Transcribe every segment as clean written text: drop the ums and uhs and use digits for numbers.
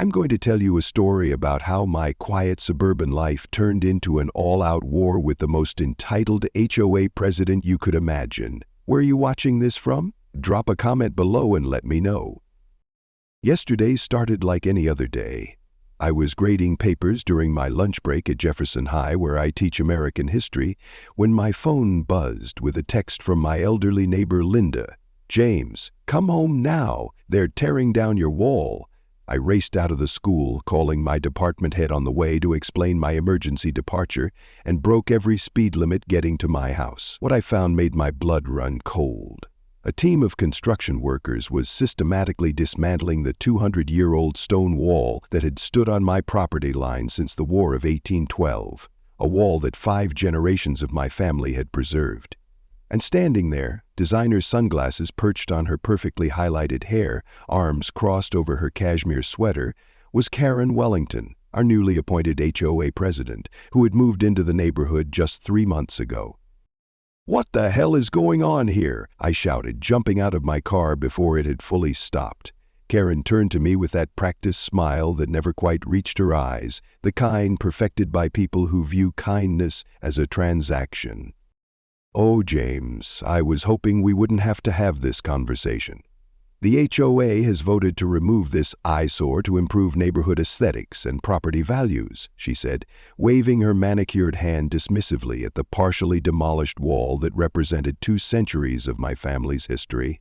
I'm going to tell you a story about how my quiet suburban life turned into an all-out war with the most entitled HOA president you could imagine. Where are you watching this from? Drop a comment below and let me know. Yesterday started like any other day. I was grading papers during my lunch break at Jefferson High, where I teach American history, when my phone buzzed with a text from my elderly neighbor Linda. "James, come home now. They're tearing down your wall." I raced out of the school, calling my department head on the way to explain my emergency departure, and broke every speed limit getting to my house. What I found made my blood run cold. A team of construction workers was systematically dismantling the 200-year-old stone wall that had stood on my property line since the War of 1812, a wall that 5 generations of my family had preserved. And standing there, designer sunglasses perched on her perfectly highlighted hair, arms crossed over her cashmere sweater, was Karen Wellington, our newly appointed HOA president, who had moved into the neighborhood just 3 months ago. "What the hell is going on here?" I shouted, jumping out of my car before it had fully stopped. Karen turned to me with that practiced smile that never quite reached her eyes, the kind perfected by people who view kindness as a transaction. "Oh, James, I was hoping we wouldn't have to have this conversation. The HOA has voted to remove this eyesore to improve neighborhood aesthetics and property values," she said, waving her manicured hand dismissively at the partially demolished wall that represented 2 centuries of my family's history.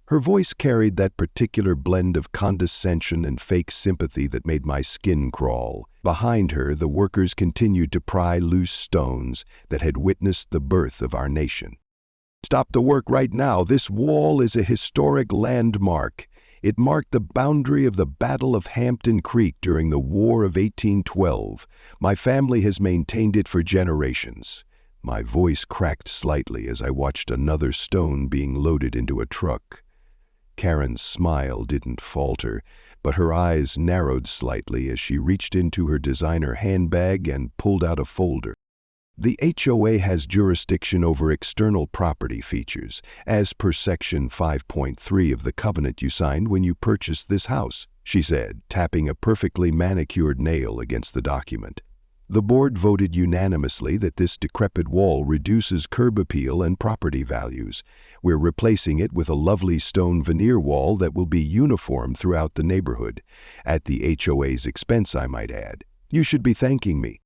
Her voice carried that particular blend of condescension and fake sympathy that made my skin crawl. Behind her, the workers continued to pry loose stones that had witnessed the birth of our nation. "Stop the work right now. This wall is a historic landmark. It marked the boundary of the Battle of Hampton Creek during the War of 1812. My family has maintained it for generations." My voice cracked slightly as I watched another stone being loaded into a truck. Karen's smile didn't falter, but her eyes narrowed slightly as she reached into her designer handbag and pulled out a folder. "The HOA has jurisdiction over external property features, as per Section 5.3 of the covenant you signed when you purchased this house," she said, tapping a perfectly manicured nail against the document. "The board voted unanimously that this decrepit wall reduces curb appeal and property values. We're replacing it with a lovely stone veneer wall that will be uniform throughout the neighborhood, at the HOA's expense, I might add. You should be thanking me."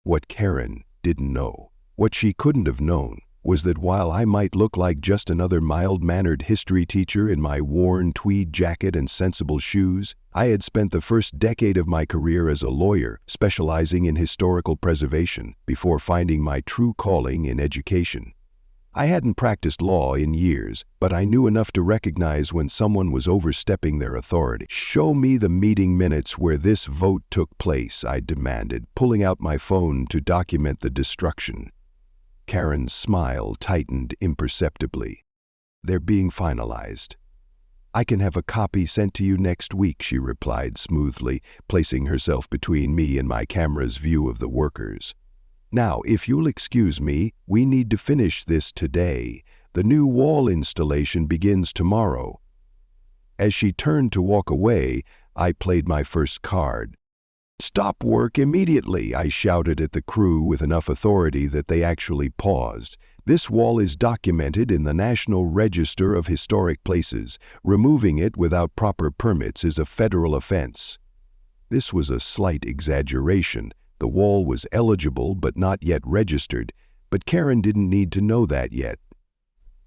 What Karen didn't know, what she couldn't have known, was that while I might look like just another mild-mannered history teacher in my worn tweed jacket and sensible shoes, I had spent the first decade of my career as a lawyer, specializing in historical preservation, before finding my true calling in education. I hadn't practiced law in years, but I knew enough to recognize when someone was overstepping their authority. "Show me the meeting minutes where this vote took place," I demanded, pulling out my phone to document the destruction. Karen's smile tightened imperceptibly. "They're being finalized. I can have a copy sent to you next week," she replied smoothly, placing herself between me and my camera's view of the workers. "Now, if you'll excuse me, we need to finish this today. The new wall installation begins tomorrow." As she turned to walk away, I played my first card. "Stop work immediately," I shouted at the crew with enough authority that they actually paused. "This wall is documented in the National Register of Historic Places. Removing it without proper permits is a federal offense." This was a slight exaggeration. The wall was eligible but not yet registered, but Karen didn't need to know that yet.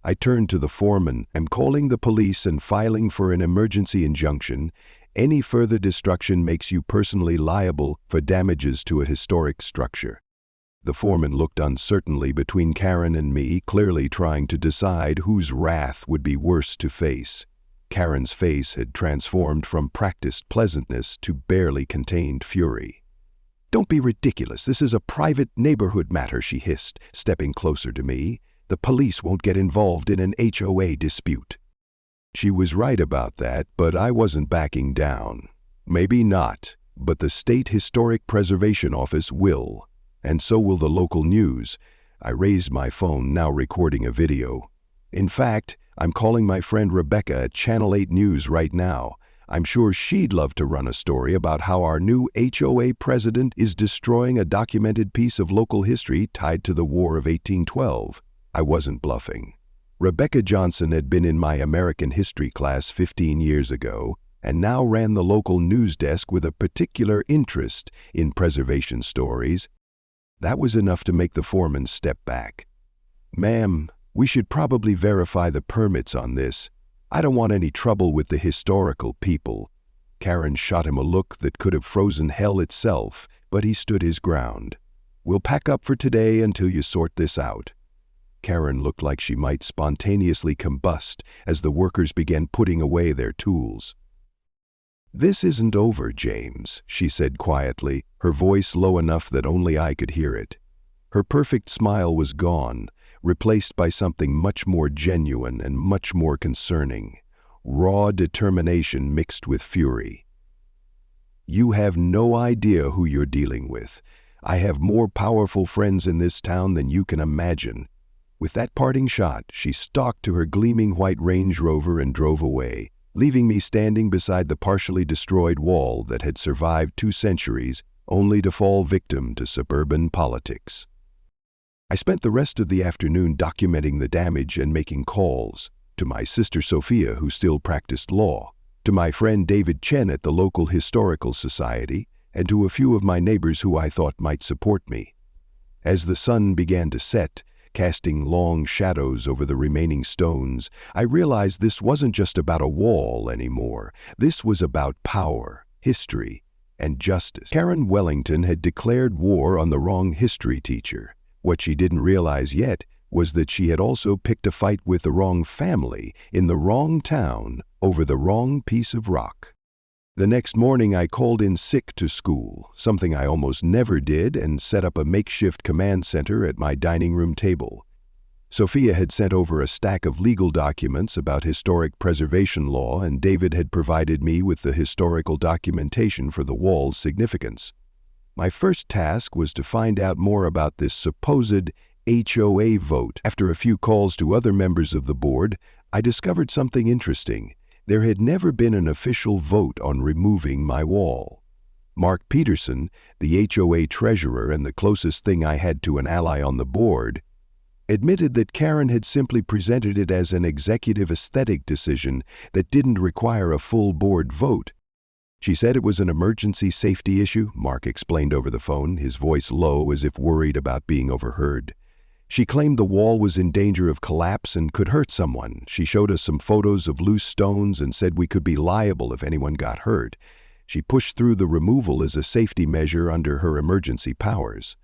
I turned to the foreman. "I'm calling the police and filing for an emergency injunction. Any further destruction makes you personally liable for damages to a historic structure." The foreman looked uncertainly between Karen and me, clearly trying to decide whose wrath would be worse to face. Karen's face had transformed from practiced pleasantness to barely contained fury. "Don't be ridiculous. This is a private neighborhood matter," she hissed, stepping closer to me. "The police won't get involved in an HOA dispute." She was right about that, but I wasn't backing down. Maybe not, but the State Historic Preservation Office will, and so will the local news. I raised my phone, now recording a video. "In fact, I'm calling my friend Rebecca at Channel 8 News right now. I'm sure she'd love to run a story about how our new HOA president is destroying a documented piece of local history tied to the War of 1812. I wasn't bluffing. Rebecca Johnson had been in my American history class 15 years ago and now ran the local news desk with a particular interest in preservation stories. That was enough to make the foreman step back. "Ma'am, we should probably verify the permits on this. I don't want any trouble with the historical people." Karen shot him a look that could have frozen hell itself, but he stood his ground. "We'll pack up for today until you sort this out." Karen looked like she might spontaneously combust as the workers began putting away their tools. "This isn't over, James," she said quietly, her voice low enough that only I could hear it. Her perfect smile was gone, replaced by something much more genuine and much more concerning. Raw determination mixed with fury. "You have no idea who you're dealing with. I have more powerful friends in this town than you can imagine." With that parting shot, she stalked to her gleaming white Range Rover and drove away, leaving me standing beside the partially destroyed wall that had survived 2 centuries, only to fall victim to suburban politics. I spent the rest of the afternoon documenting the damage and making calls to my sister Sophia, who still practiced law, to my friend David Chen at the local historical society, and to a few of my neighbors who I thought might support me. As the sun began to set, casting long shadows over the remaining stones, I realized this wasn't just about a wall anymore. This was about power, history, and justice. Karen Wellington had declared war on the wrong history teacher. What she didn't realize yet was that she had also picked a fight with the wrong family in the wrong town over the wrong piece of rock. The next morning I called in sick to school, something I almost never did, and set up a makeshift command center at my dining room table. Sophia had sent over a stack of legal documents about historic preservation law, and David had provided me with the historical documentation for the wall's significance. My first task was to find out more about this supposed HOA vote. After a few calls to other members of the board, I discovered something interesting. There had never been an official vote on removing my wall. Mark Peterson, the HOA treasurer and the closest thing I had to an ally on the board, admitted that Karen had simply presented it as an executive aesthetic decision that didn't require a full board vote. She said it was an emergency safety issue, Mark explained over the phone, his voice low as if worried about being overheard. She claimed the wall was in danger of collapse and could hurt someone. She showed us some photos of loose stones and said we could be liable if anyone got hurt. She pushed through the removal as a safety measure under her emergency powers.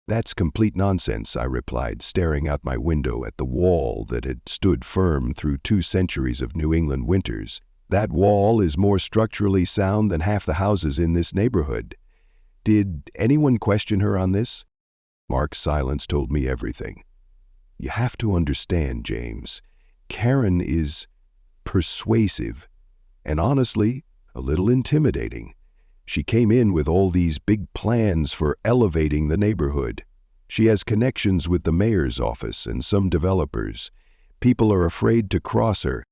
"That's complete nonsense," I replied, staring out my window at the wall that had stood firm through 2 centuries of New England winters. "That wall is more structurally sound than half the houses in this neighborhood." "Did anyone question her on this?" Mark's silence told me everything. "You have to understand, James, Karen is persuasive and honestly a little intimidating. She came in with all these big plans for elevating the neighborhood. She has connections with the mayor's office and some developers. People are afraid to cross her."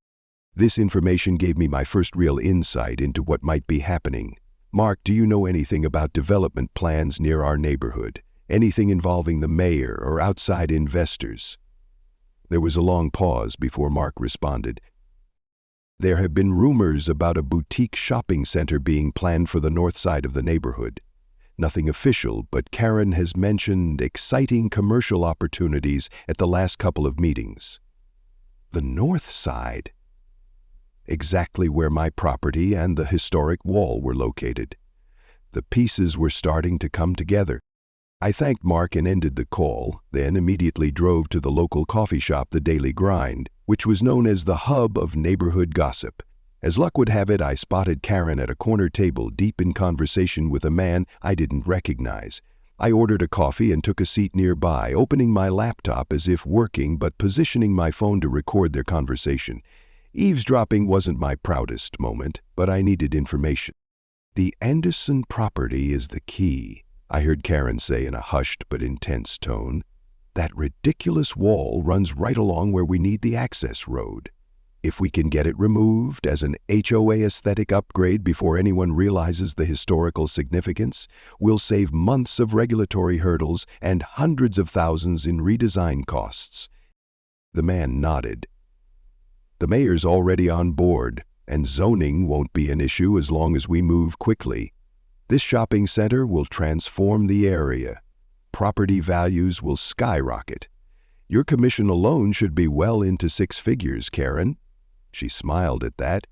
This information gave me my first real insight into what might be happening. "Mark, do you know anything about development plans near our neighborhood? Anything involving the mayor or outside investors?" There was a long pause before Mark responded. "There have been rumors about a boutique shopping center being planned for the north side of the neighborhood. Nothing official, but Karen has mentioned exciting commercial opportunities at the last couple of meetings." "The north side?" "Exactly where my property and the historic wall were located." The pieces were starting to come together. I thanked Mark and ended the call, then immediately drove to the local coffee shop, The Daily Grind, which was known as the hub of neighborhood gossip. As luck would have it, I spotted Karen at a corner table deep in conversation with a man I didn't recognize. I ordered a coffee and took a seat nearby, opening my laptop as if working but positioning my phone to record their conversation. Eavesdropping wasn't my proudest moment, but I needed information. "The Anderson property is the key," I heard Karen say in a hushed but intense tone. "That ridiculous wall runs right along where we need the access road." If we can get it removed as an HOA aesthetic upgrade before anyone realizes the historical significance, we'll save months of regulatory hurdles and hundreds of thousands in redesign costs. The man nodded. The mayor's already on board, and zoning won't be an issue as long as we move quickly. This shopping center will transform the area. Property values will skyrocket. Your commission alone should be well into 6 figures, Karen. She smiled at that,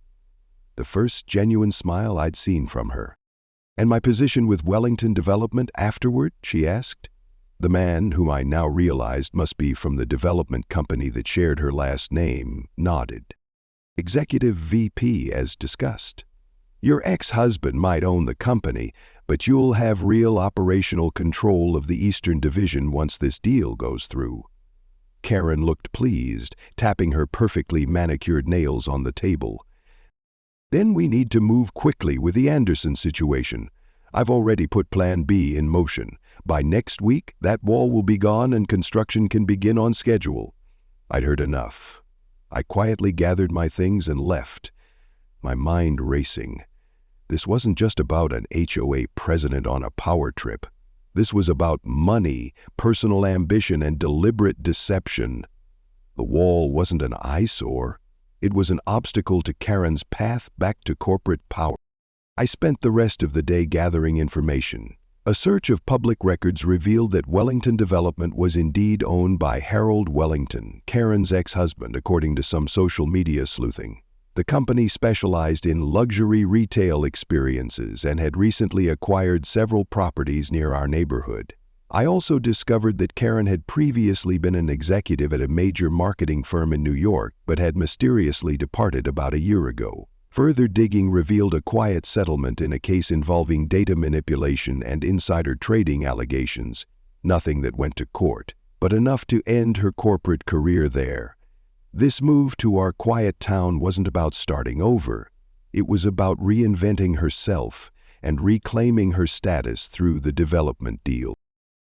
the first genuine smile I'd seen from her. And my position with Wellington Development afterward, she asked. The man, whom I now realized must be from the development company that shared her last name, nodded. Executive VP, as discussed. Your ex-husband might own the company, but you'll have real operational control of the Eastern Division once this deal goes through. Karen looked pleased, tapping her perfectly manicured nails on the table. Then we need to move quickly with the Anderson situation. I've already put Plan B in motion. By next week, that wall will be gone and construction can begin on schedule. I'd heard enough. I quietly gathered my things and left, my mind racing. This wasn't just about an HOA president on a power trip. This was about money, personal ambition, and deliberate deception. The wall wasn't an eyesore. It was an obstacle to Karen's path back to corporate power. I spent the rest of the day gathering information. A search of public records revealed that Wellington Development was indeed owned by Harold Wellington, Karen's ex-husband, according to some social media sleuthing. The company specialized in luxury retail experiences and had recently acquired several properties near our neighborhood. I also discovered that Karen had previously been an executive at a major marketing firm in New York, but had mysteriously departed about a year ago. Further digging revealed a quiet settlement in a case involving data manipulation and insider trading allegations. Nothing that went to court, but enough to end her corporate career there. This move to our quiet town wasn't about starting over. It was about reinventing herself and reclaiming her status through the development deal.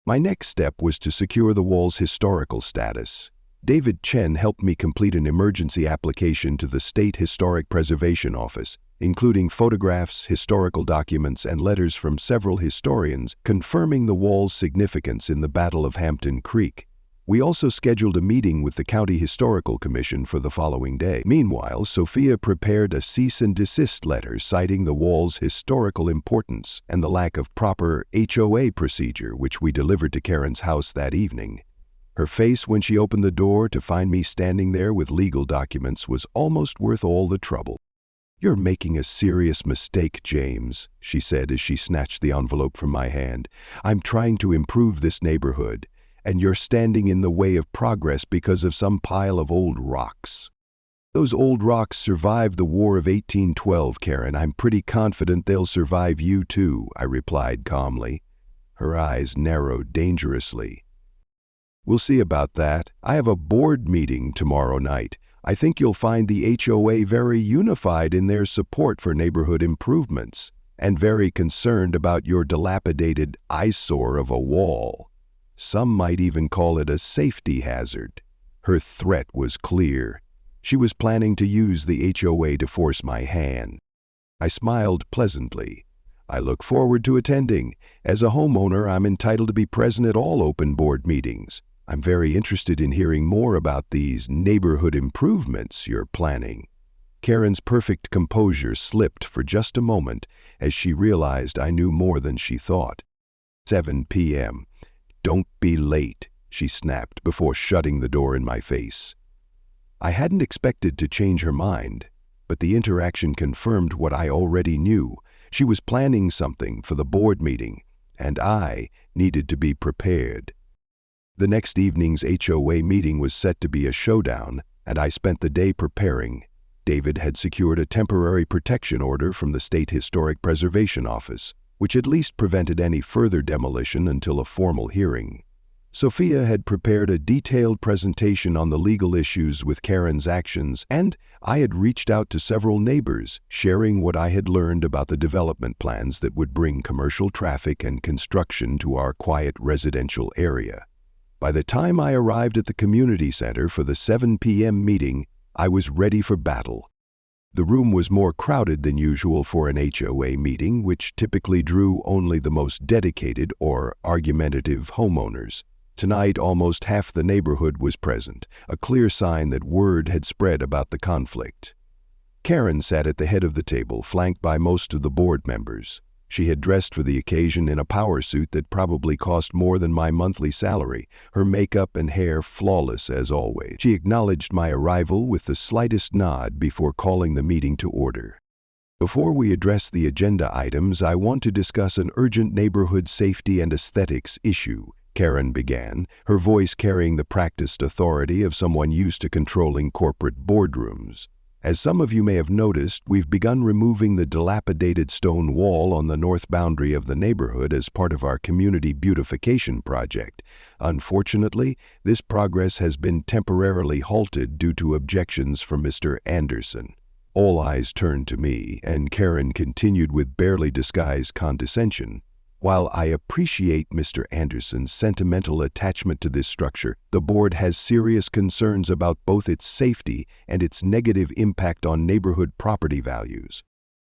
My next step was to secure the wall's historical status. David Chen helped me complete an emergency application to the State Historic Preservation Office, including photographs, historical documents, and letters from several historians confirming the wall's significance in the Battle of Hampton Creek. We also scheduled a meeting with the County Historical Commission for the following day. Meanwhile, Sophia prepared a cease and desist letter citing the wall's historical importance and the lack of proper HOA procedure, which we delivered to Karen's house that evening. Her face when she opened the door to find me standing there with legal documents was almost worth all the trouble. "You're making a serious mistake, James," she said as she snatched the envelope from my hand. "I'm trying to improve this neighborhood, and you're standing in the way of progress because of some pile of old rocks." "Those old rocks survived the War of 1812, Karen. I'm pretty confident they'll survive you too," I replied calmly. Her eyes narrowed dangerously. "We'll see about that. I have a board meeting tomorrow night. I think you'll find the HOA very unified in their support for neighborhood improvements, and very concerned about your dilapidated eyesore of a wall. Some might even call it a safety hazard." Her threat was clear. She was planning to use the HOA to force my hand. I smiled pleasantly. "I look forward to attending. As a homeowner, I'm entitled to be present at all open board meetings. I'm very interested in hearing more about these neighborhood improvements you're planning." Karen's perfect composure slipped for just a moment as she realized I knew more than she thought. 7 p.m. "Don't be late," she snapped before shutting the door in my face. I hadn't expected to change her mind, but the interaction confirmed what I already knew. She was planning something for the board meeting, and I needed to be prepared. The next evening's HOA meeting was set to be a showdown, and I spent the day preparing. David had secured a temporary protection order from the State Historic Preservation Office, which at least prevented any further demolition until a formal hearing. Sophia had prepared a detailed presentation on the legal issues with Karen's actions, and I had reached out to several neighbors, sharing what I had learned about the development plans that would bring commercial traffic and construction to our quiet residential area. By the time I arrived at the community center for the 7 p.m. meeting, I was ready for battle. The room was more crowded than usual for an HOA meeting, which typically drew only the most dedicated or argumentative homeowners. Tonight, almost half the neighborhood was present, a clear sign that word had spread about the conflict. Karen sat at the head of the table, flanked by most of the board members. She had dressed for the occasion in a power suit that probably cost more than my monthly salary, her makeup and hair flawless as always. She acknowledged my arrival with the slightest nod before calling the meeting to order. Before we address the agenda items, I want to discuss an urgent neighborhood safety and aesthetics issue, Karen began, her voice carrying the practiced authority of someone used to controlling corporate boardrooms. As some of you may have noticed, we've begun removing the dilapidated stone wall on the north boundary of the neighborhood as part of our community beautification project. Unfortunately, this progress has been temporarily halted due to objections from Mr. Anderson. All eyes turned to me, and Karen continued with barely disguised condescension. While I appreciate Mr. Anderson's sentimental attachment to this structure, the board has serious concerns about both its safety and its negative impact on neighborhood property values.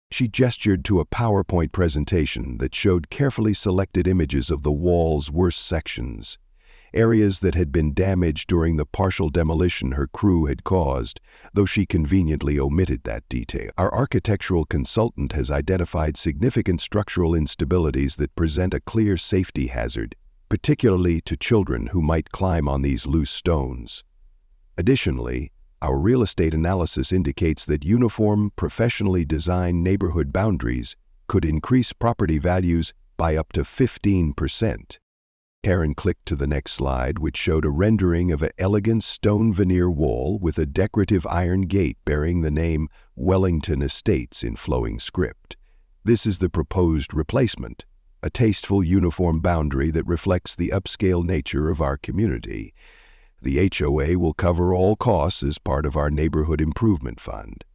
She gestured to a PowerPoint presentation that showed carefully selected images of the wall's worst sections, areas that had been damaged during the partial demolition her crew had caused, though she conveniently omitted that detail. Our architectural consultant has identified significant structural instabilities that present a clear safety hazard, particularly to children who might climb on these loose stones. Additionally, our real estate analysis indicates that uniform, professionally designed neighborhood boundaries could increase property values by up to 15%. Karen clicked to the next slide, which showed a rendering of an elegant stone veneer wall with a decorative iron gate bearing the name Wellington Estates in flowing script. This is the proposed replacement, a tasteful uniform boundary that reflects the upscale nature of our community. The HOA will cover all costs as part of our Neighborhood Improvement Fund.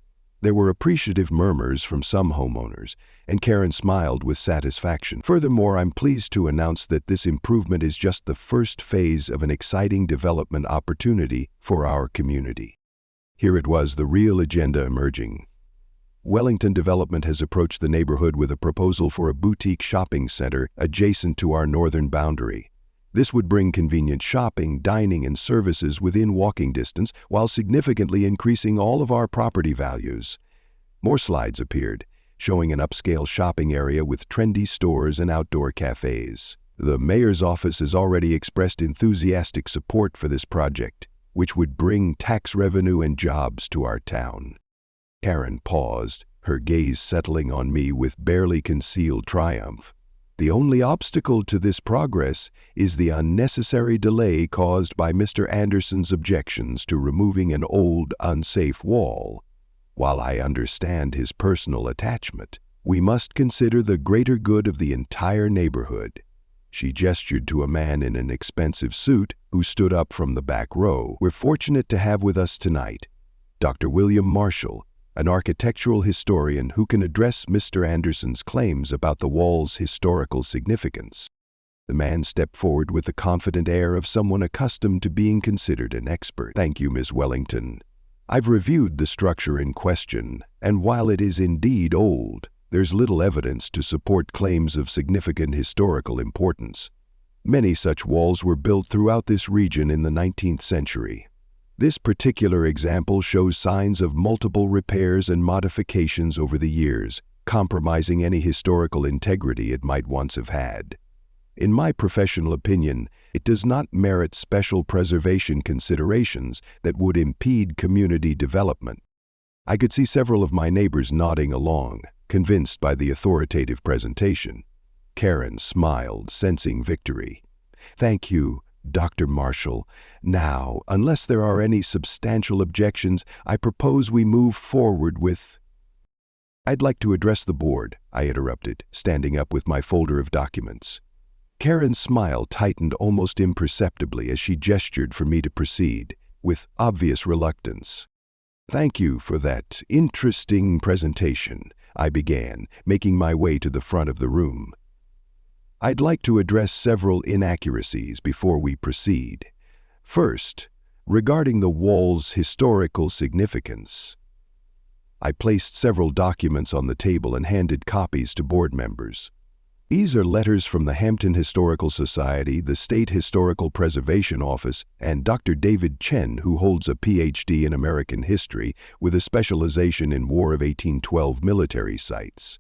There were appreciative murmurs from some homeowners, and Karen smiled with satisfaction. Furthermore, I'm pleased to announce that this improvement is just the first phase of an exciting development opportunity for our community. Here it was, the real agenda emerging. Wellington Development has approached the neighborhood with a proposal for a boutique shopping center adjacent to our northern boundary. This would bring convenient shopping, dining, and services within walking distance while significantly increasing all of our property values. More slides appeared, showing an upscale shopping area with trendy stores and outdoor cafes. The mayor's office has already expressed enthusiastic support for this project, which would bring tax revenue and jobs to our town. Karen paused, her gaze settling on me with barely concealed triumph. The only obstacle to this progress is the unnecessary delay caused by Mr. Anderson's objections to removing an old, unsafe wall. While I understand his personal attachment, we must consider the greater good of the entire neighborhood. She gestured to a man in an expensive suit who stood up from the back row. We're fortunate to have with us tonight Dr. William Marshall, an architectural historian who can address Mr. Anderson's claims about the wall's historical significance. The man stepped forward with the confident air of someone accustomed to being considered an expert. Thank you, Ms. Wellington. I've reviewed the structure in question, and while it is indeed old, there's little evidence to support claims of significant historical importance. Many such walls were built throughout this region in the 19th century. This particular example shows signs of multiple repairs and modifications over the years, compromising any historical integrity it might once have had. In my professional opinion, it does not merit special preservation considerations that would impede community development. I could see several of my neighbors nodding along, convinced by the authoritative presentation. Karen smiled, sensing victory. Thank you, Dr. Marshall. Now, unless there are any substantial objections, I propose we move forward with— I'd like to address the board, I interrupted, standing up with my folder of documents. Karen's smile tightened almost imperceptibly as she gestured for me to proceed, with obvious reluctance. Thank you for that interesting presentation, I began, making my way to the front of the room. I'd like to address several inaccuracies before we proceed. First, regarding the wall's historical significance. I placed several documents on the table and handed copies to board members. These are letters from the Hampton Historical Society, the State Historical Preservation Office, and Dr. David Chen, who holds a Ph.D. in American history with a specialization in War of 1812 military sites.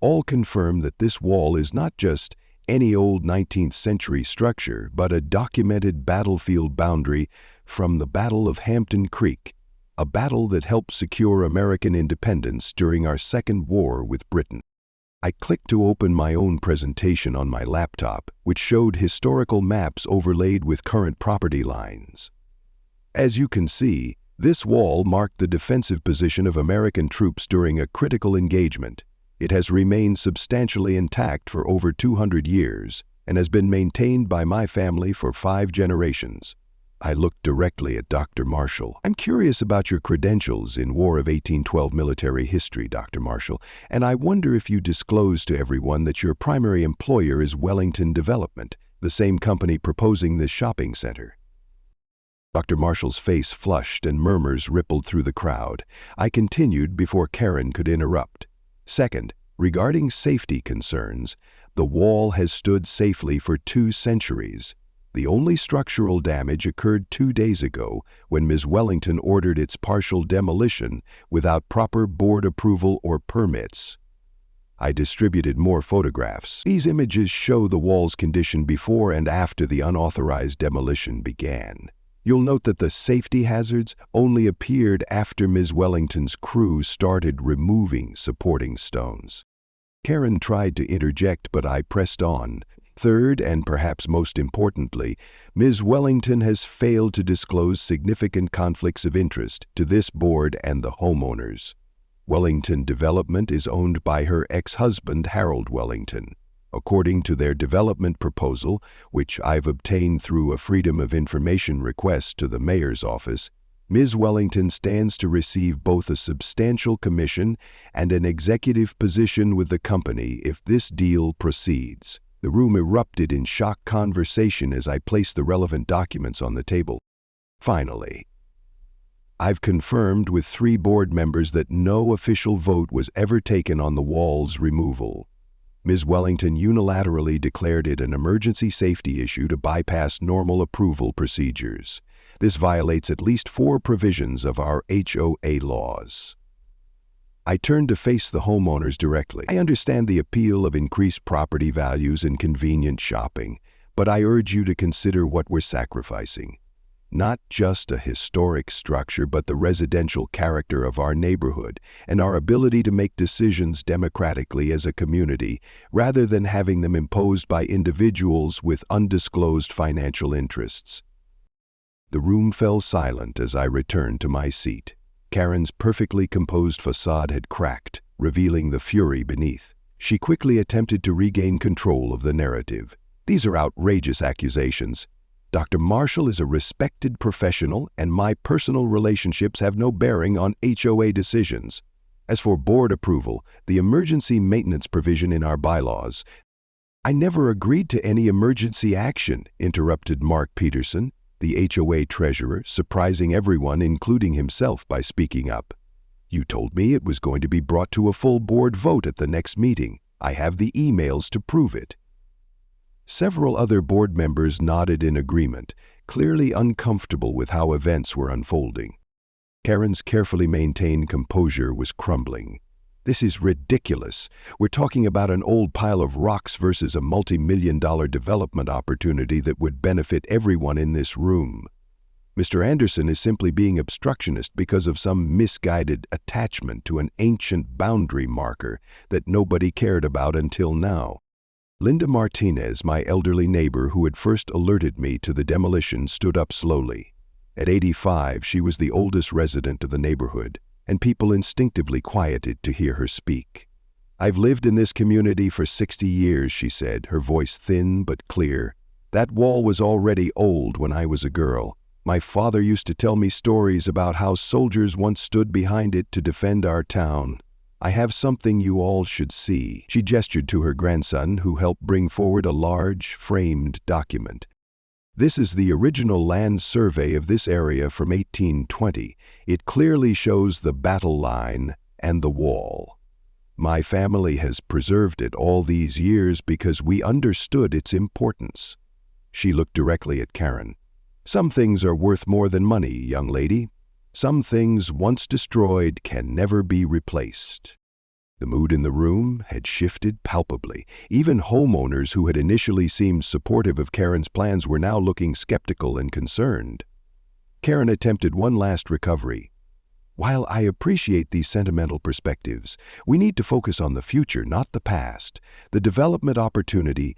All confirm that this wall is not just any old 19th century structure, but a documented battlefield boundary from the Battle of Hampton Creek, a battle that helped secure American independence during our Second War with Britain. I clicked to open my own presentation on my laptop, which showed historical maps overlaid with current property lines. As you can see, this wall marked the defensive position of American troops during a critical engagement. It has remained substantially intact for over 200 years and has been maintained by my family for 5 generations. I looked directly at Dr. Marshall. I'm curious about your credentials in War of 1812 military history, Dr. Marshall, and I wonder if you disclose to everyone that your primary employer is Wellington Development, the same company proposing this shopping center. Dr. Marshall's face flushed and murmurs rippled through the crowd. I continued before Karen could interrupt. Second, regarding safety concerns, the wall has stood safely for 2 centuries. The only structural damage occurred 2 days ago when Ms. Wellington ordered its partial demolition without proper board approval or permits. I distributed more photographs. These images show the wall's condition before and after the unauthorized demolition began. You'll note that the safety hazards only appeared after Ms. Wellington's crew started removing supporting stones. Karen tried to interject, but I pressed on. Third, and perhaps most importantly, Ms. Wellington has failed to disclose significant conflicts of interest to this board and the homeowners. Wellington Development is owned by her ex-husband, Harold Wellington. According to their development proposal, which I've obtained through a Freedom of Information request to the mayor's office, Ms. Wellington stands to receive both a substantial commission and an executive position with the company if this deal proceeds. The room erupted in shocked conversation as I placed the relevant documents on the table. Finally, I've confirmed with 3 board members that no official vote was ever taken on the wall's removal. Ms. Wellington unilaterally declared it an emergency safety issue to bypass normal approval procedures. This violates at least 4 provisions of our HOA laws. I turned to face the homeowners directly. I understand the appeal of increased property values and convenient shopping, but I urge you to consider what we're sacrificing. Not just a historic structure, but the residential character of our neighborhood and our ability to make decisions democratically as a community, rather than having them imposed by individuals with undisclosed financial interests. The room fell silent as I returned to my seat. Karen's perfectly composed facade had cracked, revealing the fury beneath. She quickly attempted to regain control of the narrative. These are outrageous accusations. Dr. Marshall is a respected professional, and my personal relationships have no bearing on HOA decisions. As for board approval, the emergency maintenance provision in our bylaws— I never agreed to any emergency action, interrupted Mark Peterson, the HOA treasurer, surprising everyone, including himself, by speaking up. You told me it was going to be brought to a full board vote at the next meeting. I have the emails to prove it. Several other board members nodded in agreement, clearly uncomfortable with how events were unfolding. Karen's carefully maintained composure was crumbling. This is ridiculous. We're talking about an old pile of rocks versus a multi-million-dollar development opportunity that would benefit everyone in this room. Mr. Anderson is simply being obstructionist because of some misguided attachment to an ancient boundary marker that nobody cared about until now. Linda Martinez, my elderly neighbor who had first alerted me to the demolition, stood up slowly. At 85, she was the oldest resident of the neighborhood, and people instinctively quieted to hear her speak. I've lived in this community for 60 years, she said, her voice thin but clear. That wall was already old when I was a girl. My father used to tell me stories about how soldiers once stood behind it to defend our town. I have something you all should see. She gestured to her grandson, who helped bring forward a large, framed document. This is the original land survey of this area from 1820. It clearly shows the battle line and the wall. My family has preserved it all these years because we understood its importance." She looked directly at Karen. "Some things are worth more than money, young lady. Some things, once destroyed, can never be replaced." The mood in the room had shifted palpably. Even homeowners who had initially seemed supportive of Karen's plans were now looking skeptical and concerned. Karen attempted one last recovery. "While I appreciate these sentimental perspectives, we need to focus on the future, not the past. The development opportunity.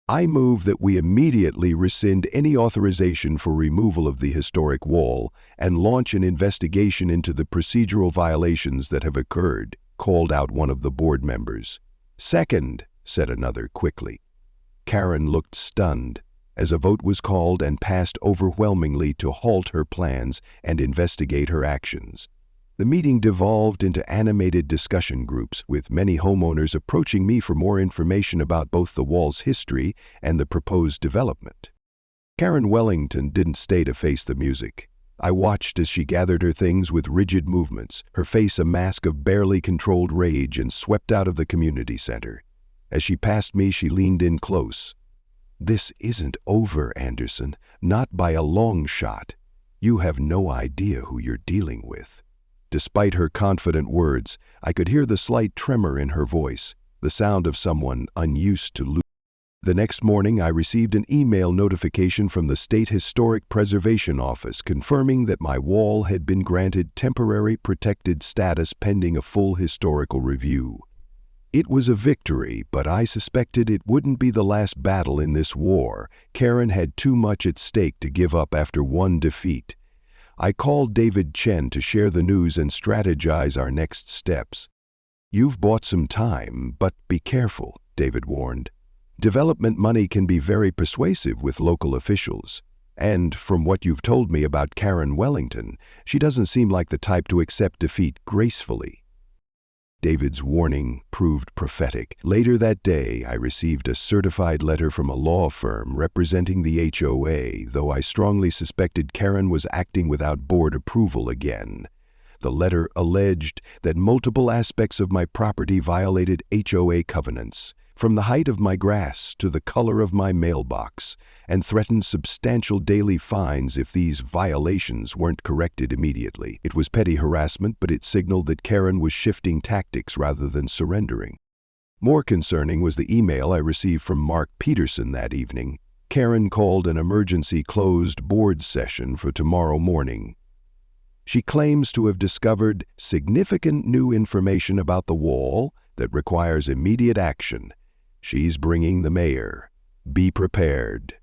I move that we immediately rescind any authorization for removal of the historic wall and launch an investigation into the procedural violations that have occurred," called out one of the board members. "Second," said another quickly. Karen looked stunned as a vote was called and passed overwhelmingly to halt her plans and investigate her actions. The meeting devolved into animated discussion groups, with many homeowners approaching me for more information about both the wall's history and the proposed development. Karen Wellington didn't stay to face the music. I watched as she gathered her things with rigid movements, her face a mask of barely controlled rage, and swept out of the community center. As she passed me, she leaned in close. "This isn't over, Anderson, not by a long shot. You have no idea who you're dealing with." Despite her confident words, I could hear the slight tremor in her voice, the sound of someone unused to losing. The next morning, I received an email notification from the State Historic Preservation Office confirming that my wall had been granted temporary protected status pending a full historical review. It was a victory, but I suspected it wouldn't be the last battle in this war. Karen had too much at stake to give up after one defeat. I called David Chen to share the news and strategize our next steps. "You've bought some time, but be careful," David warned. "Development money can be very persuasive with local officials. And from what you've told me about Karen Wellington, she doesn't seem like the type to accept defeat gracefully." David's warning proved prophetic. Later that day, I received a certified letter from a law firm representing the HOA, though I strongly suspected Karen was acting without board approval again. The letter alleged that multiple aspects of my property violated HOA covenants, from the height of my grass to the color of my mailbox, and threatened substantial daily fines if these violations weren't corrected immediately. It was petty harassment, but it signaled that Karen was shifting tactics rather than surrendering. More concerning was the email I received from Mark Peterson that evening. Karen called an emergency closed board session for tomorrow morning. She claims to have discovered significant new information about the wall that requires immediate action. She's bringing the mayor. Be prepared.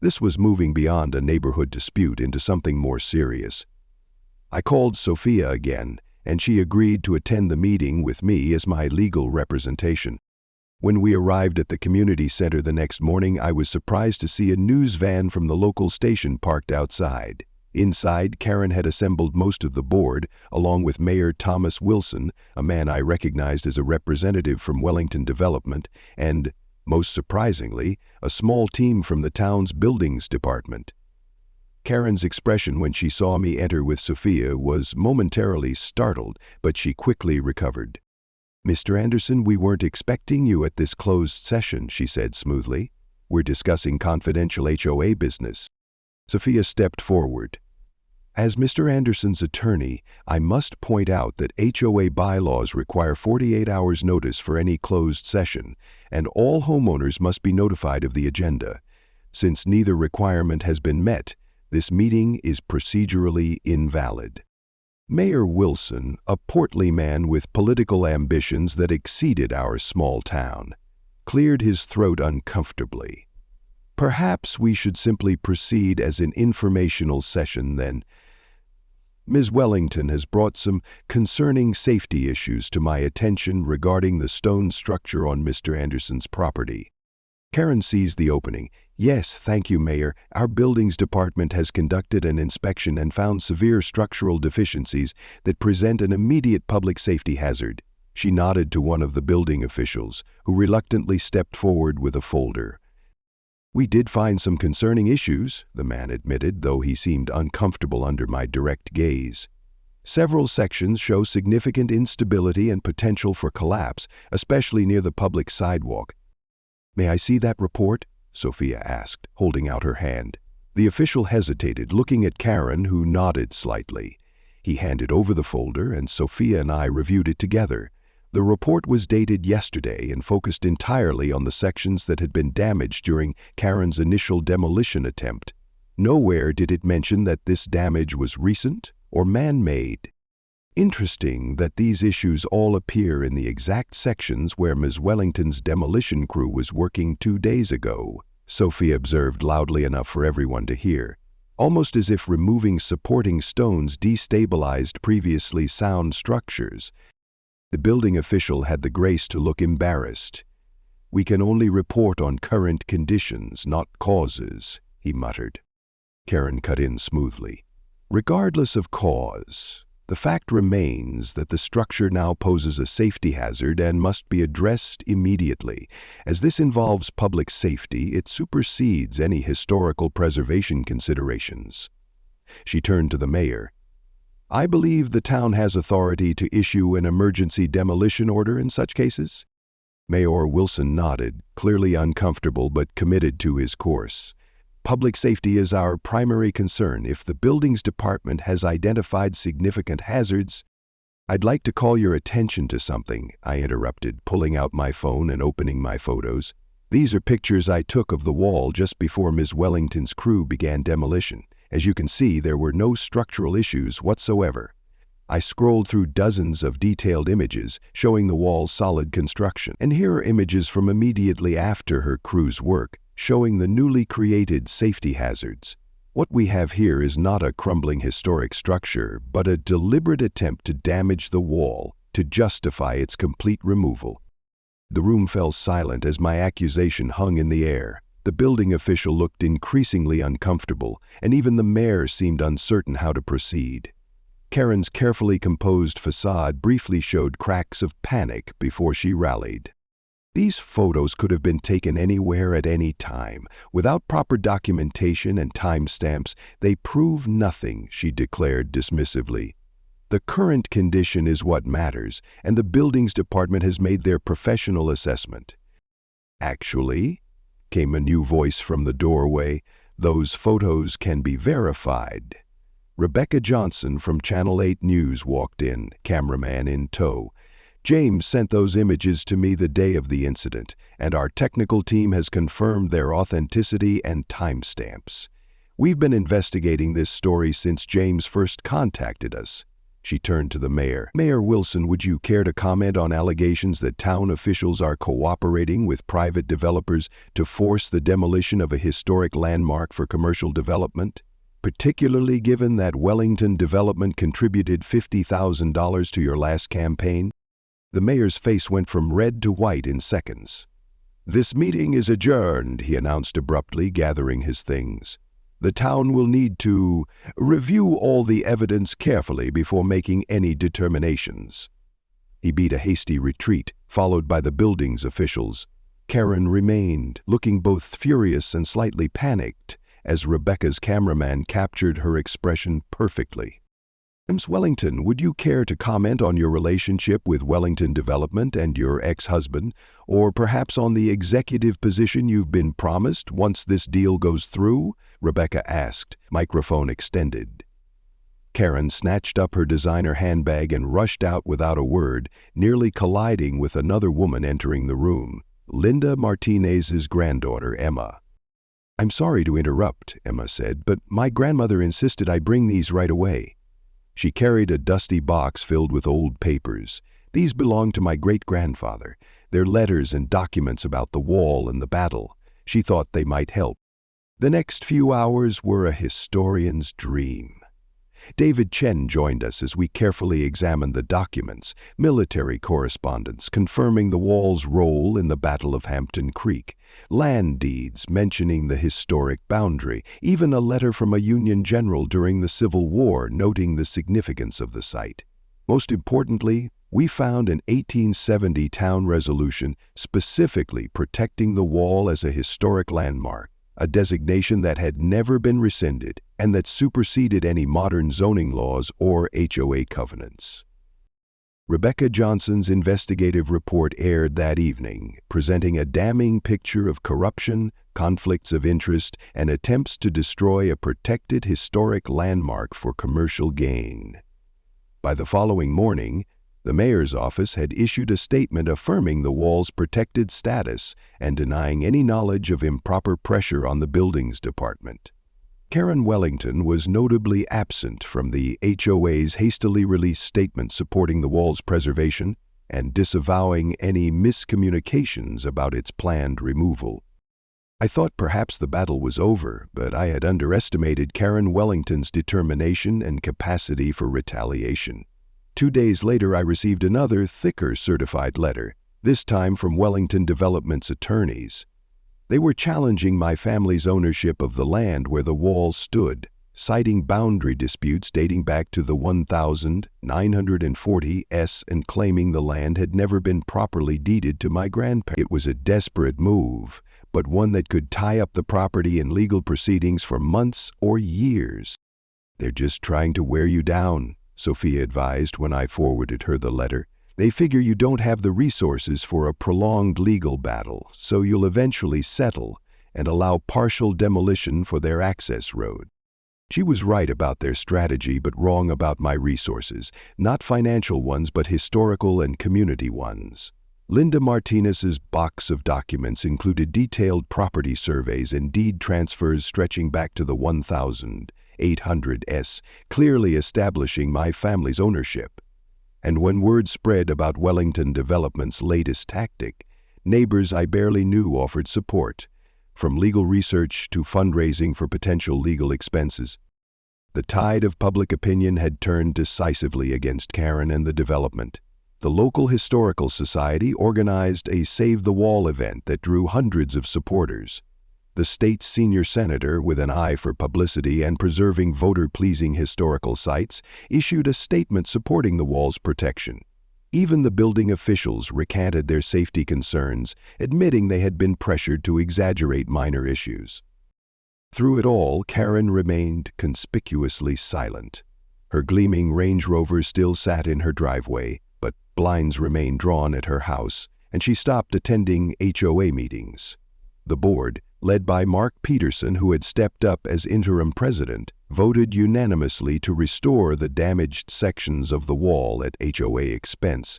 This was moving beyond a neighborhood dispute into something more serious. I called Sophia again, and she agreed to attend the meeting with me as my legal representation. When we arrived at the community center the next morning, I was surprised to see a news van from the local station parked outside. Inside, Karen had assembled most of the board, along with Mayor Thomas Wilson, a man I recognized as a representative from Wellington Development, and, most surprisingly, a small team from the town's buildings department. Karen's expression when she saw me enter with Sophia was momentarily startled, but she quickly recovered. "Mr. Anderson, we weren't expecting you at this closed session," she said smoothly. "We're discussing confidential HOA business." Sophia stepped forward. "As Mr. Anderson's attorney, I must point out that HOA bylaws require 48 hours notice for any closed session, and all homeowners must be notified of the agenda. Since neither requirement has been met, this meeting is procedurally invalid." Mayor Wilson, a portly man with political ambitions that exceeded our small town, cleared his throat uncomfortably. "Perhaps we should simply proceed as an informational session then. Ms. Wellington has brought some concerning safety issues to my attention regarding the stone structure on Mr. Anderson's property." Karen seized the opening. "Yes, thank you, Mayor. Our buildings department has conducted an inspection and found severe structural deficiencies that present an immediate public safety hazard." She nodded to one of the building officials, who reluctantly stepped forward with a folder. "We did find some concerning issues," the man admitted, though he seemed uncomfortable under my direct gaze. "Several sections show significant instability and potential for collapse, especially near the public sidewalk." "May I see that report?" Sophia asked, holding out her hand. The official hesitated, looking at Karen, who nodded slightly. He handed over the folder, and Sophia and I reviewed it together. The report was dated yesterday and focused entirely on the sections that had been damaged during Karen's initial demolition attempt. Nowhere did it mention that this damage was recent or man-made. Interesting that these issues all appear in the exact sections where Ms. Wellington's demolition crew was working 2 days ago, Sophie observed loudly enough for everyone to hear, almost as if removing supporting stones destabilized previously sound structures. The building official had the grace to look embarrassed. "We can only report on current conditions, not causes," he muttered. Karen cut in smoothly. "Regardless of cause, the fact remains that the structure now poses a safety hazard and must be addressed immediately. As this involves public safety, it supersedes any historical preservation considerations." She turned to the mayor. "I believe the town has authority to issue an emergency demolition order in such cases?" Mayor Wilson nodded, clearly uncomfortable but committed to his course. "Public safety is our primary concern. If the buildings department has identified significant hazards—" "I'd like to call your attention to something," I interrupted, pulling out my phone and opening my photos. "These are pictures I took of the wall just before Ms. Wellington's crew began demolition. As you can see, there were no structural issues whatsoever." I scrolled through dozens of detailed images showing the wall's solid construction, and here are images from immediately after her crew's work, showing the newly created safety hazards. What we have here is not a crumbling historic structure, but a deliberate attempt to damage the wall to justify its complete removal. The room fell silent as my accusation hung in the air. The building official looked increasingly uncomfortable, and even the mayor seemed uncertain how to proceed. Karen's carefully composed facade briefly showed cracks of panic before she rallied. "These photos could have been taken anywhere at any time. Without proper documentation and timestamps, they prove nothing," she declared dismissively. "The current condition is what matters, and the buildings department has made their professional assessment." "Actually," came a new voice from the doorway, "those photos can be verified." Rebecca Johnson from Channel 8 News walked in, cameraman in tow. "James sent those images to me the day of the incident, and our technical team has confirmed their authenticity and timestamps. We've been investigating this story since James first contacted us." She turned to the mayor. "Mayor Wilson, would you care to comment on allegations that town officials are cooperating with private developers to force the demolition of a historic landmark for commercial development? Particularly given that Wellington Development contributed $50,000 to your last campaign?" The mayor's face went from red to white in seconds. "This meeting is adjourned," he announced abruptly, gathering his things. "The town will need to review all the evidence carefully before making any determinations." He beat a hasty retreat, followed by the building's officials. Karen remained, looking both furious and slightly panicked, as Rebecca's cameraman captured her expression perfectly. "Ms. Wellington, would you care to comment on your relationship with Wellington Development and your ex-husband, or perhaps on the executive position you've been promised once this deal goes through?" Rebecca asked, microphone extended. Karen snatched up her designer handbag and rushed out without a word, nearly colliding with another woman entering the room, Linda Martinez's granddaughter, Emma. "I'm sorry to interrupt," Emma said, "but my grandmother insisted I bring these right away." She carried a dusty box filled with old papers. "These belonged to my great-grandfather. They're letters and documents about the wall and the battle. She thought they might help." The next few hours were a historian's dream. David Chen joined us as we carefully examined the documents, military correspondence confirming the wall's role in the Battle of Hampton Creek, land deeds mentioning the historic boundary, even a letter from a Union general during the Civil War noting the significance of the site. Most importantly, we found an 1870 town resolution specifically protecting the wall as a historic landmark. a designation that had never been rescinded and that superseded any modern zoning laws or HOA covenants. Rebecca Johnson's investigative report aired that evening, presenting a damning picture of corruption, conflicts of interest, and attempts to destroy a protected historic landmark for commercial gain. By the following morning, the mayor's office had issued a statement affirming the wall's protected status and denying any knowledge of improper pressure on the buildings department. Karen Wellington was notably absent from the HOA's hastily released statement supporting the wall's preservation and disavowing any miscommunications about its planned removal. I thought perhaps the battle was over, but I had underestimated Karen Wellington's determination and capacity for retaliation. 2 days later, I received another, thicker certified letter, this time from Wellington Development's attorneys. They were challenging my family's ownership of the land where the wall stood, citing boundary disputes dating back to the 1940s and claiming the land had never been properly deeded to my grandparents. It was a desperate move, but one that could tie up the property in legal proceedings for months or years. "They're just trying to wear you down," Sophia advised when I forwarded her the letter. "They figure you don't have the resources for a prolonged legal battle, so you'll eventually settle and allow partial demolition for their access road." She was right about their strategy, but wrong about my resources, not financial ones, but historical and community ones. Linda Martinez's box of documents included detailed property surveys and deed transfers stretching back to the 1800s, clearly establishing my family's ownership. And when word spread about Wellington Development's latest tactic, neighbors I barely knew offered support, from legal research to fundraising for potential legal expenses. The tide of public opinion had turned decisively against Karen and the development. The local historical society organized a Save the Wall event that drew hundreds of supporters. The state's senior senator, with an eye for publicity and preserving voter-pleasing historical sites, issued a statement supporting the wall's protection. Even the building officials recanted their safety concerns, admitting they had been pressured to exaggerate minor issues. Through it all, Karen remained conspicuously silent. Her gleaming Range Rover still sat in her driveway, but blinds remained drawn at her house, and she stopped attending HOA meetings. The board, led by Mark Peterson, who had stepped up as interim president, voted unanimously to restore the damaged sections of the wall at HOA expense.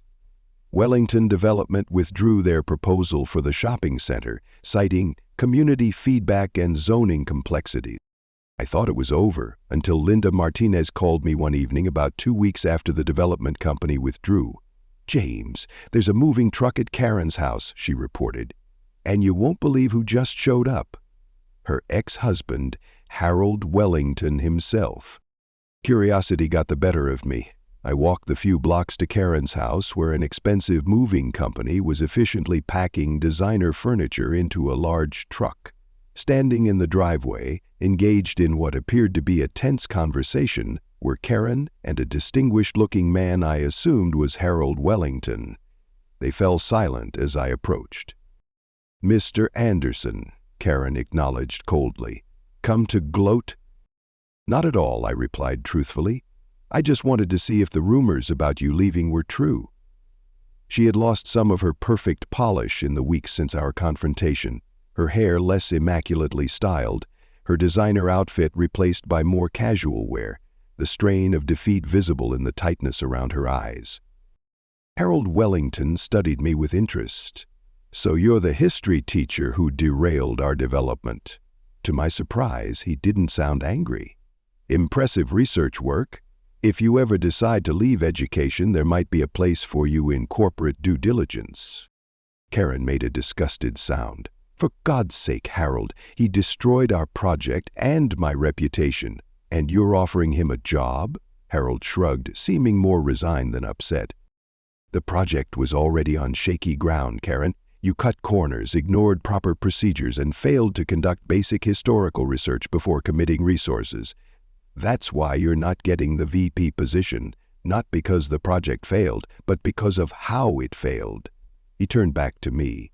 Wellington Development withdrew their proposal for the shopping center, citing community feedback and zoning complexity. I thought it was over until Linda Martinez called me one evening about 2 weeks after the development company withdrew. "James, there's a moving truck at Karen's house," she reported. "And you won't believe who just showed up." Her ex-husband, Harold Wellington himself. Curiosity got the better of me. I walked the few blocks to Karen's house, where an expensive moving company was efficiently packing designer furniture into a large truck. Standing in the driveway, engaged in what appeared to be a tense conversation, were Karen and a distinguished-looking man I assumed was Harold Wellington. They fell silent as I approached. "Mr. Anderson," Karen acknowledged coldly. "Come to gloat?" "Not at all," I replied truthfully. "I just wanted to see if the rumors about you leaving were true." She had lost some of her perfect polish in the weeks since our confrontation, her hair less immaculately styled, her designer outfit replaced by more casual wear, the strain of defeat visible in the tightness around her eyes. Harold Wellington studied me with interest. "So you're the history teacher who derailed our development." To my surprise, he didn't sound angry. "Impressive research work. If you ever decide to leave education, there might be a place for you in corporate due diligence." Karen made a disgusted sound. "For God's sake, Harold, he destroyed our project and my reputation. And you're offering him a job?" Harold shrugged, seeming more resigned than upset. "The project was already on shaky ground, Karen. You cut corners, ignored proper procedures, and failed to conduct basic historical research before committing resources. That's why you're not getting the VP position, not because the project failed, but because of how it failed." He turned back to me.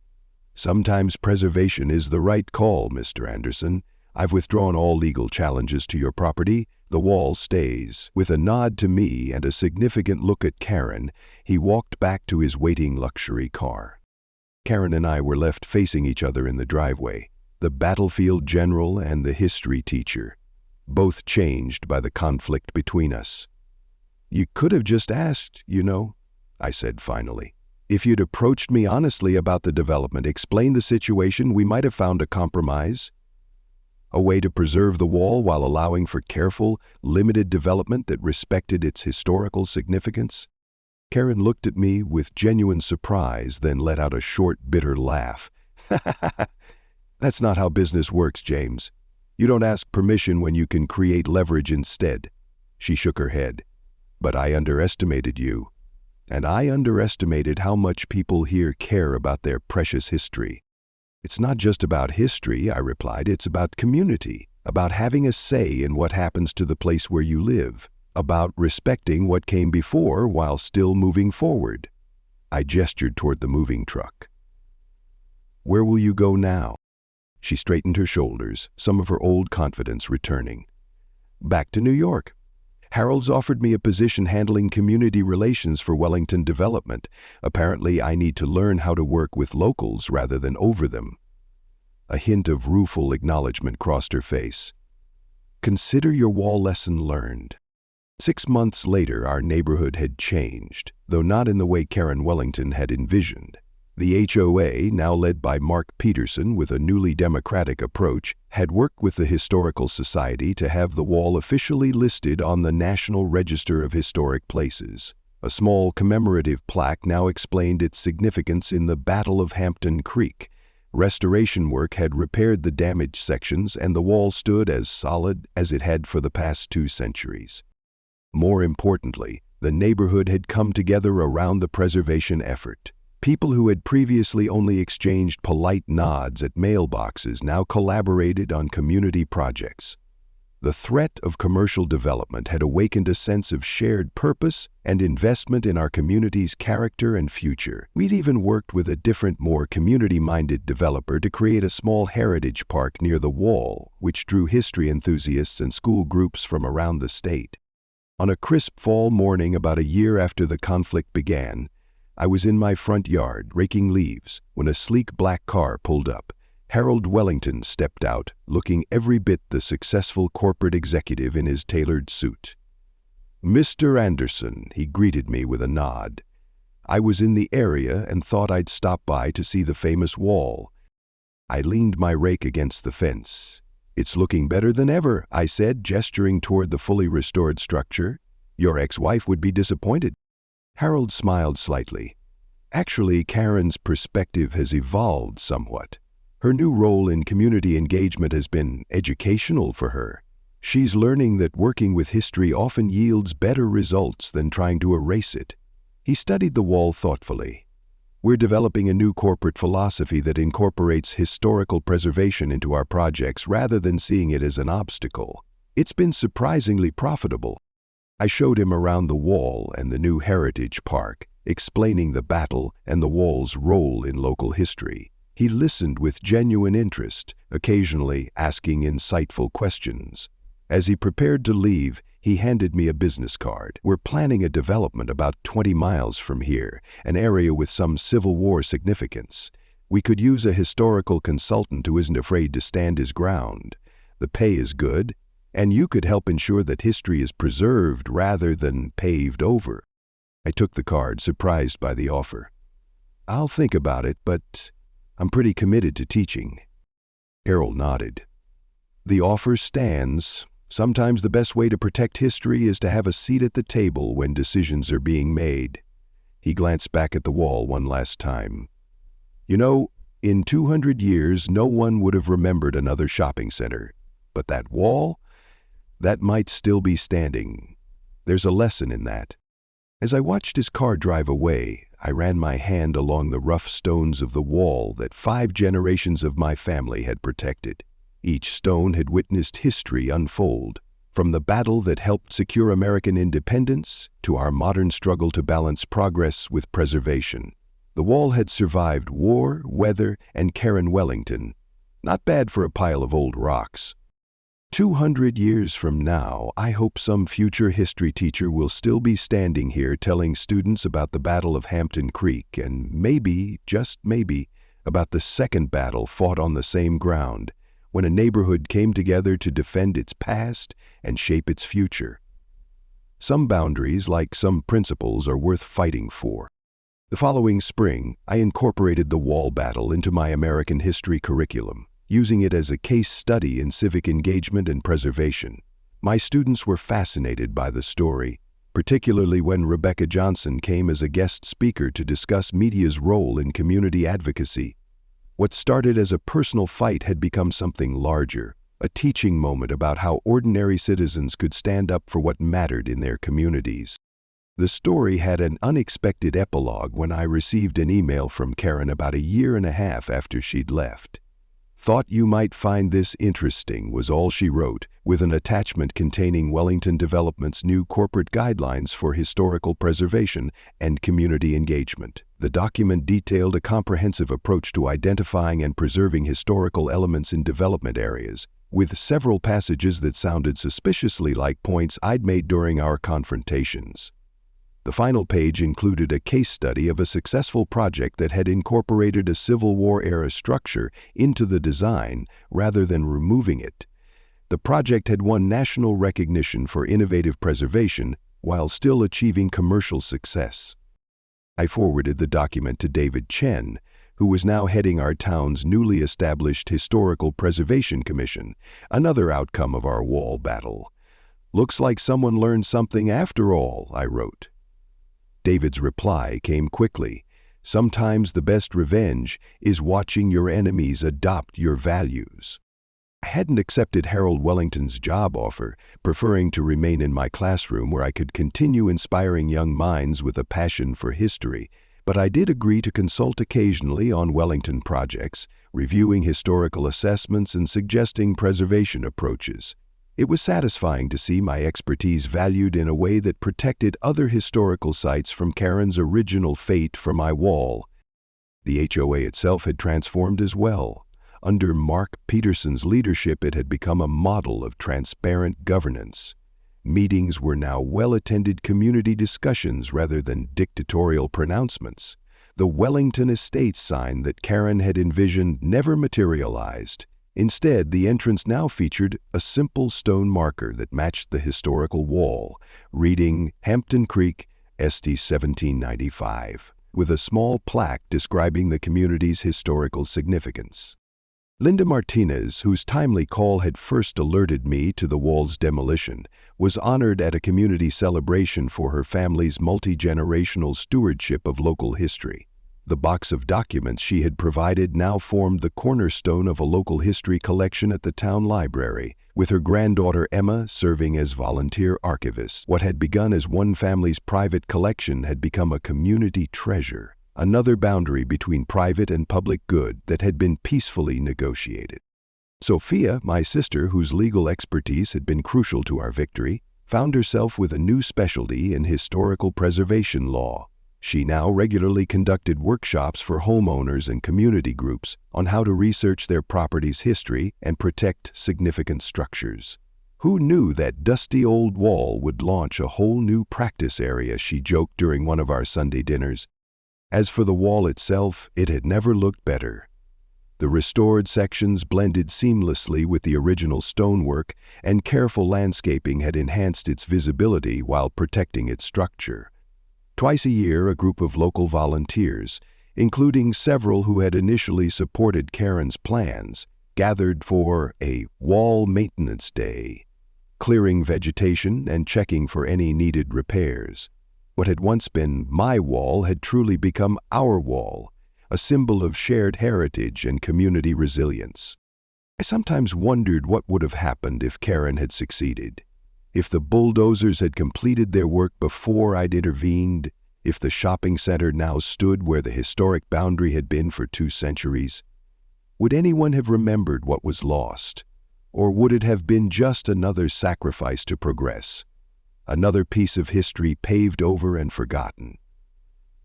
Sometimes preservation is the right call, Mr. Anderson. I've withdrawn all legal challenges to your property. The wall stays." With a nod to me and a significant look at Karen, he walked back to his waiting luxury car. Karen and I were left facing each other in the driveway, the battlefield general and the history teacher, both changed by the conflict between us. "You could have just asked, I said finally. "If you'd approached me honestly about the development, explained the situation, we might have found a compromise. A way to preserve the wall while allowing for careful, limited development that respected its historical significance." Karen looked at me with genuine surprise, then let out a short, bitter laugh. "That's not how business works, James. You don't ask permission when you can create leverage instead." She shook her head. "But I underestimated you. And I underestimated how much people here care about their precious history." "It's not just about history," I replied. "It's about community, about having a say in what happens to the place where you live, about respecting what came before while still moving forward." I gestured toward the moving truck. "Where will you go now?" She straightened her shoulders, some of her old confidence returning. "Back to New York. Harold's offered me a position handling community relations for Wellington development. Apparently, I need to learn how to work with locals rather than over them." A hint of rueful acknowledgement crossed her face. "Consider your wall lesson learned." 6 months later, our neighborhood had changed, though not in the way Karen Wellington had envisioned. The HOA, now led by Mark Peterson with a newly democratic approach, had worked with the Historical Society to have the wall officially listed on the National Register of Historic Places. A small commemorative plaque now explained its significance in the Battle of Hampton Creek. Restoration work had repaired the damaged sections, and the wall stood as solid as it had for the past 2 centuries. More importantly, the neighborhood had come together around the preservation effort. People who had previously only exchanged polite nods at mailboxes now collaborated on community projects. The threat of commercial development had awakened a sense of shared purpose and investment in our community's character and future. We'd even worked with a different, more community-minded developer to create a small heritage park near the wall, which drew history enthusiasts and school groups from around the state. On a crisp fall morning about a year after the conflict began, I was in my front yard, raking leaves, when a sleek black car pulled up. Harold Wellington stepped out, looking every bit the successful corporate executive in his tailored suit. "Mr. Anderson," he greeted me with a nod. I was in the area and thought I'd stop by to see the famous wall. I leaned my rake against the fence. "It's looking better than ever," I said, gesturing toward the fully restored structure. "Your ex-wife would be disappointed." Harold smiled slightly. "Actually, Karen's perspective has evolved somewhat. Her new role in community engagement has been educational for her. She's learning that working with history often yields better results than trying to erase it." He studied the wall thoughtfully. "We're developing a new corporate philosophy that incorporates historical preservation into our projects rather than seeing it as an obstacle. It's been surprisingly profitable." I showed him around the wall and the new heritage park, explaining the battle and the wall's role in local history. He listened with genuine interest, occasionally asking insightful questions. As he prepared to leave, he handed me a business card. "We're planning a development about 20 miles from here, an area with some Civil War significance. We could use a historical consultant who isn't afraid to stand his ground. The pay is good, and you could help ensure that history is preserved rather than paved over." I took the card, surprised by the offer. "I'll think about it, but I'm pretty committed to teaching." Harold nodded. "The offer stands. Sometimes the best way to protect history is to have a seat at the table when decisions are being made." He glanced back at the wall one last time. In 200 years, no one would have remembered another shopping center. But that wall? That might still be standing. There's a lesson in that." As I watched his car drive away, I ran my hand along the rough stones of the wall that 5 generations of my family had protected. Each stone had witnessed history unfold, from the battle that helped secure American independence to our modern struggle to balance progress with preservation. The wall had survived war, weather, and Karen Wellington. Not bad for a pile of old rocks. 200 years from now, I hope some future history teacher will still be standing here telling students about the Battle of Hampton Creek and maybe, just maybe, about the second battle fought on the same ground, when a neighborhood came together to defend its past and shape its future. Some boundaries, like some principles, are worth fighting for. The following spring, I incorporated the wall battle into my American history curriculum, using it as a case study in civic engagement and preservation. My students were fascinated by the story, particularly when Rebecca Johnson came as a guest speaker to discuss media's role in community advocacy. What started as a personal fight had become something larger, a teaching moment about how ordinary citizens could stand up for what mattered in their communities. The story had an unexpected epilogue when I received an email from Karen about a year and a half after she'd left. "Thought you might find this interesting," was all she wrote, with an attachment containing Wellington Development's new corporate guidelines for historical preservation and community engagement. The document detailed a comprehensive approach to identifying and preserving historical elements in development areas, with several passages that sounded suspiciously like points I'd made during our confrontations. The final page included a case study of a successful project that had incorporated a Civil War-era structure into the design rather than removing it. The project had won national recognition for innovative preservation while still achieving commercial success. I forwarded the document to David Chen, who was now heading our town's newly established Historical Preservation Commission, another outcome of our wall battle. "Looks like someone learned something after all," I wrote. David's reply came quickly. "Sometimes the best revenge is watching your enemies adopt your values." I hadn't accepted Harold Wellington's job offer, preferring to remain in my classroom where I could continue inspiring young minds with a passion for history, but I did agree to consult occasionally on Wellington projects, reviewing historical assessments and suggesting preservation approaches. It was satisfying to see my expertise valued in a way that protected other historical sites from Karen's original fate for my wall. The HOA itself had transformed as well. Under Mark Peterson's leadership, it had become a model of transparent governance. Meetings were now well-attended community discussions rather than dictatorial pronouncements. The Wellington Estates sign that Karen had envisioned never materialized. Instead, the entrance now featured a simple stone marker that matched the historical wall, reading Hampton Creek, St. 1795, with a small plaque describing the community's historical significance. Linda Martinez, whose timely call had first alerted me to the wall's demolition, was honored at a community celebration for her family's multi-generational stewardship of local history. The box of documents she had provided now formed the cornerstone of a local history collection at the town library, with her granddaughter Emma serving as volunteer archivist. What had begun as one family's private collection had become a community treasure, another boundary between private and public good that had been peacefully negotiated. Sophia, my sister, whose legal expertise had been crucial to our victory, found herself with a new specialty in historical preservation law. She now regularly conducted workshops for homeowners and community groups on how to research their property's history and protect significant structures. "Who knew that dusty old wall would launch a whole new practice area?" she joked during one of our Sunday dinners. As for the wall itself, it had never looked better. The restored sections blended seamlessly with the original stonework, and careful landscaping had enhanced its visibility while protecting its structure. Twice a year, a group of local volunteers, including several who had initially supported Karen's plans, gathered for a wall maintenance day, clearing vegetation and checking for any needed repairs. What had once been my wall had truly become our wall, a symbol of shared heritage and community resilience. I sometimes wondered what would have happened if Karen had succeeded. If the bulldozers had completed their work before I'd intervened, if the shopping center now stood where the historic boundary had been for 2 centuries, would anyone have remembered what was lost? Or would it have been just another sacrifice to progress, another piece of history paved over and forgotten?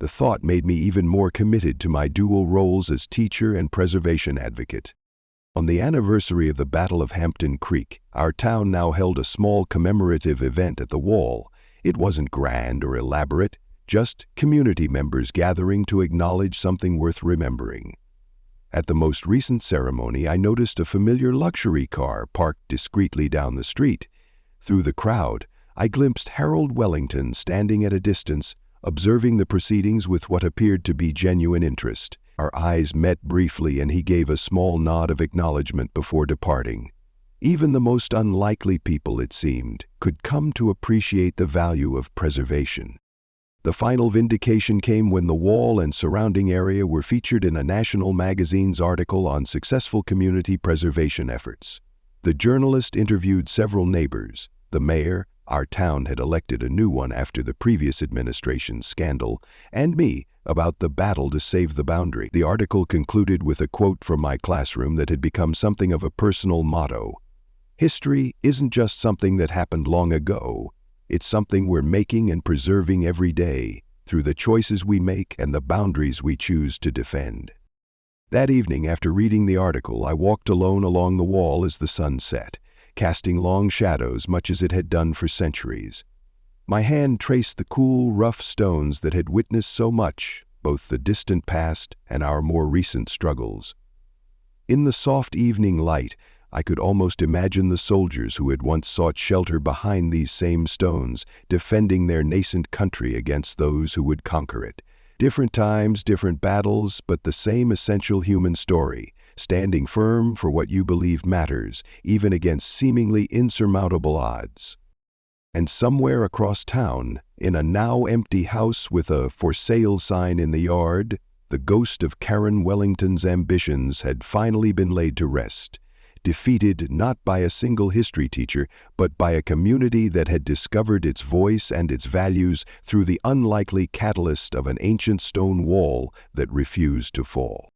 The thought made me even more committed to my dual roles as teacher and preservation advocate. On the anniversary of the Battle of Hampton Creek, our town now held a small commemorative event at the wall. It wasn't grand or elaborate, just community members gathering to acknowledge something worth remembering. At the most recent ceremony, I noticed a familiar luxury car parked discreetly down the street. Through the crowd, I glimpsed Harold Wellington standing at a distance, observing the proceedings with what appeared to be genuine interest. Our eyes met briefly, and he gave a small nod of acknowledgement before departing. Even the most unlikely people, it seemed, could come to appreciate the value of preservation. The final vindication came when the wall and surrounding area were featured in a national magazine's article on successful community preservation efforts. The journalist interviewed several neighbors, the mayor, our town had elected a new one after the previous administration's scandal, and me, about the battle to save the boundary. The article concluded with a quote from my classroom that had become something of a personal motto. History isn't just something that happened long ago. It's something we're making and preserving every day through the choices we make and the boundaries we choose to defend. That evening, after reading the article, I walked alone along the wall as the sun set, casting long shadows much as it had done for centuries. My hand traced the cool, rough stones that had witnessed so much, both the distant past and our more recent struggles. In the soft evening light, I could almost imagine the soldiers who had once sought shelter behind these same stones, defending their nascent country against those who would conquer it. Different times, different battles, but the same essential human story, standing firm for what you believe matters, even against seemingly insurmountable odds. And somewhere across town, in a now empty house with a "for sale" sign in the yard, the ghost of Karen Wellington's ambitions had finally been laid to rest, defeated not by a single history teacher, but by a community that had discovered its voice and its values through the unlikely catalyst of an ancient stone wall that refused to fall.